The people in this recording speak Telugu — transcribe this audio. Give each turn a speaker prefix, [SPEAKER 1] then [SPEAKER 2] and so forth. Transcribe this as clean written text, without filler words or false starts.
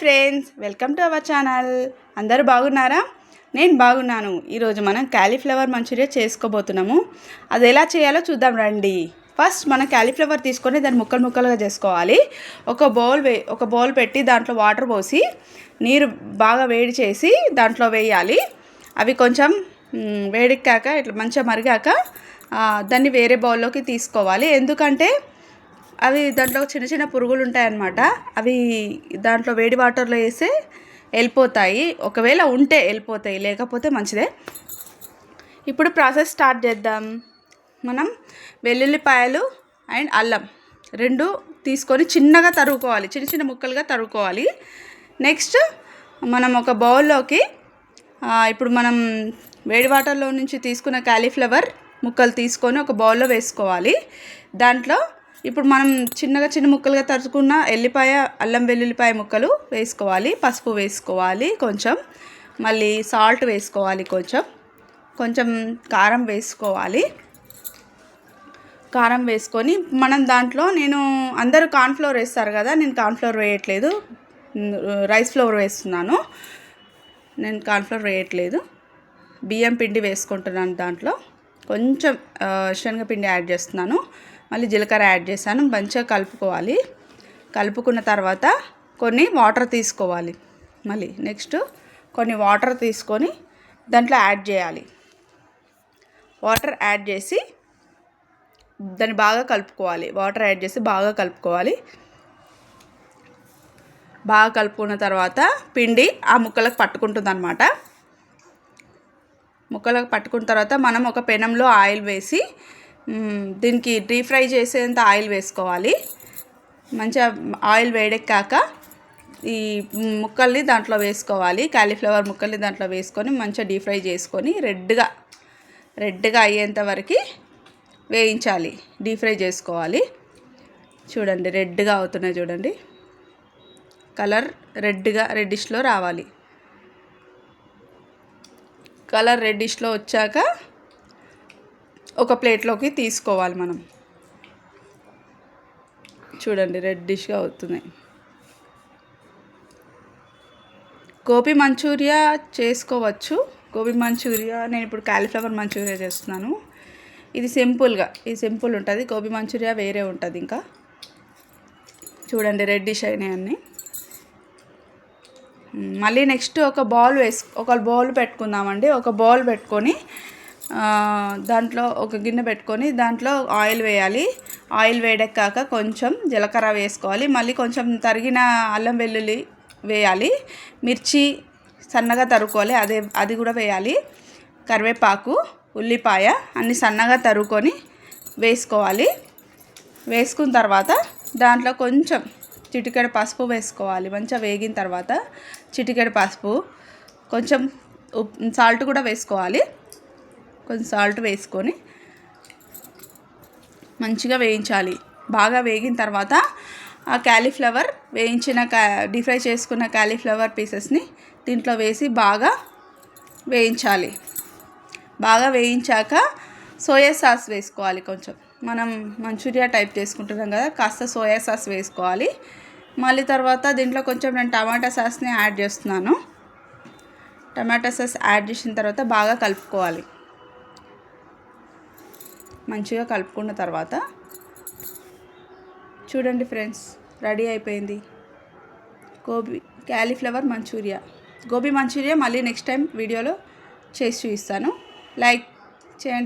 [SPEAKER 1] Friends, welcome to our channel. అందరూ బాగున్నారా? నేను బాగున్నాను. ఈరోజు మనం క్యాలీఫ్లవర్ మంచూరియా చేసుకోబోతున్నాము. అది ఎలా చేయాలో చూద్దాం రండి. ఫస్ట్ మనం క్యాలీఫ్లవర్ తీసుకొని దాన్ని ముక్కలు ముక్కలుగా చేసుకోవాలి. ఒక బౌల్ పెట్టి దాంట్లో వాటర్ పోసి నీరు బాగా వేడి చేసి దాంట్లో వేయాలి. అవి కొంచెం వేడెక్కాక ఇట్లా మంచిగా మరిగాక దాన్ని వేరే బౌల్లోకి తీసుకోవాలి. ఎందుకంటే అవి దాంట్లో చిన్న చిన్న పురుగులు ఉంటాయన్నమాట. అవి దాంట్లో వేడి వాటర్లో వేస్తే వెళ్ళిపోతాయి. ఒకవేళ ఉంటే వెళ్ళిపోతాయి, లేకపోతే మంచిదే. ఇప్పుడు ప్రాసెస్ స్టార్ట్ చేద్దాం. మనం వెల్లుల్లిపాయలు అండ్ అల్లం రెండు తీసుకొని చిన్నగా తరుగుకోవాలి, చిన్న చిన్న ముక్కలుగా తరుగుకోవాలి. నెక్స్ట్ మనం ఒక బౌల్లోకి ఇప్పుడు మనం వేడి వాటర్లో నుంచి తీసుకున్న క్యాలీఫ్లవర్ ముక్కలు తీసుకొని ఒక బౌల్లో వేసుకోవాలి. దాంట్లో ఇప్పుడు మనం చిన్న ముక్కలుగా తరుచుకున్న ఎల్లిపాయ, అల్లం వెల్లుల్లిపాయ ముక్కలు వేసుకోవాలి. పసుపు వేసుకోవాలి కొంచెం, మళ్ళీ సాల్ట్ వేసుకోవాలి కొంచెం కారం వేసుకోవాలి. కారం వేసుకొని మనం దాంట్లో అందరూ కార్న్ఫ్లోర్ వేస్తారు కదా, నేను కార్న్ఫ్లోర్ వేయట్లేదు, రైస్ ఫ్లోర్ వేస్తున్నాను. నేను కార్న్ఫ్లోర్ వేయట్లేదు, బియ్యం పిండి వేసుకుంటున్నాను. దాంట్లో కొంచెం శనగపిండి యాడ్ చేస్తున్నాను, మళ్ళీ జీలకర్ర యాడ్ చేశాను. మంచిగా కలుపుకోవాలి. కలుపుకున్న తర్వాత కొన్ని వాటర్ తీసుకోవాలి. మళ్ళీ నెక్స్ట్ కొన్ని వాటర్ తీసుకొని దాంట్లో యాడ్ చేయాలి. వాటర్ యాడ్ చేసి దాన్ని బాగా కలుపుకోవాలి. వాటర్ యాడ్ చేసి బాగా కలుపుకోవాలి. బాగా కలుపుకున్న తర్వాత పిండి ఆ ముక్కలకు పట్టుకుంటుంది అన్నమాట. ముక్కలకు పట్టుకున్న తర్వాత మనం ఒక పెనంలో ఆయిల్ వేసి దీనికి డీప్ ఫ్రై చేసేంత ఆయిల్ వేసుకోవాలి. మంచిగా ఆయిల్ వేడెక్కాక ఈ ముక్కల్ని దాంట్లో వేసుకోవాలి. క్యాలీఫ్లవర్ ముక్కల్ని దాంట్లో వేసుకొని మంచిగా డీప్ ఫ్రై చేసుకొని రెడ్గా అయ్యేంత వరకు వేయించాలి, డీప్ ఫ్రై చేసుకోవాలి. చూడండి రెడ్గా అవుతున్నాయి, చూడండి కలర్ రెడ్డిష్లో రావాలి. కలర్ రెడ్డిష్లో వచ్చాక ఒక ప్లేట్లోకి తీసుకోవాలి. మనం చూడండి రెడ్డిష్గా అవుతున్నాయి. గోబీ మంచూరియా చేసుకోవచ్చు. గోబీ మంచూరియా నేను ఇప్పుడు క్యాలీఫ్లవర్ మంచూరియా చేస్తున్నాను. ఇది సింపుల్ ఉంటుంది. గోబీ మంచూరియా వేరే ఉంటుంది. ఇంకా చూడండి రెడ్డిష్ అయినాయి అన్నీ. మళ్ళీ నెక్స్ట్ ఒక బౌల్ పెట్టుకుందామండి. ఒక బౌల్ పెట్టుకొని దాంట్లో ఒక గిన్నె పెట్టుకొని దాంట్లో ఆయిల్ వేయాలి. ఆయిల్ వేడెక్కాక కొంచెం జీలకర్ర వేసుకోవాలి. మళ్ళీ కొంచెం తరిగిన అల్లం వెల్లుల్లి వేయాలి. మిర్చి సన్నగా తరుక్కోవాలి, అది కూడా వేయాలి. కరివేపాకు, ఉల్లిపాయ అన్నీ సన్నగా తరుక్కొని వేసుకోవాలి. వేసుకున్న తర్వాత దాంట్లో కొంచెం చిటికెడు పసుపు వేసుకోవాలి. మంచిగా వేగిన తర్వాత చిటికెడు పసుపు, కొంచెం సాల్ట్ కూడా వేసుకోవాలి. కొంచెం సాల్ట్ వేసుకొని మంచిగా వేయించాలి. బాగా వేగిన తర్వాత ఆ క్యాలీఫ్లవర్ డీప్ ఫ్రై చేసుకున్న క్యాలీఫ్లవర్ పీసెస్ని దీంట్లో వేసి బాగా వేయించాలి. బాగా వేయించాక సోయా సాస్ వేసుకోవాలి. కొంచెం మనం మంచూరియా టైప్ చేసుకుంటున్నాం కదా, కాస్త సోయా సాస్ వేసుకోవాలి. మళ్ళీ తర్వాత దీంట్లో కొంచెం నేను టమాటా సాస్ని యాడ్ చేస్తున్నాను. టమాటా సాస్ యాడ్ చేసిన తర్వాత బాగా కలుపుకోవాలి. మంచిగా కలుపుకున్న తర్వాత చూడండి ఫ్రెండ్స్, రెడీ అయిపోయింది క్యాలీఫ్లవర్ మంచూరియా. గోబీ మంచూరియా మళ్ళీ నెక్స్ట్ టైం వీడియోలో చేసి చూపిస్తాను. లైక్ చేయండి.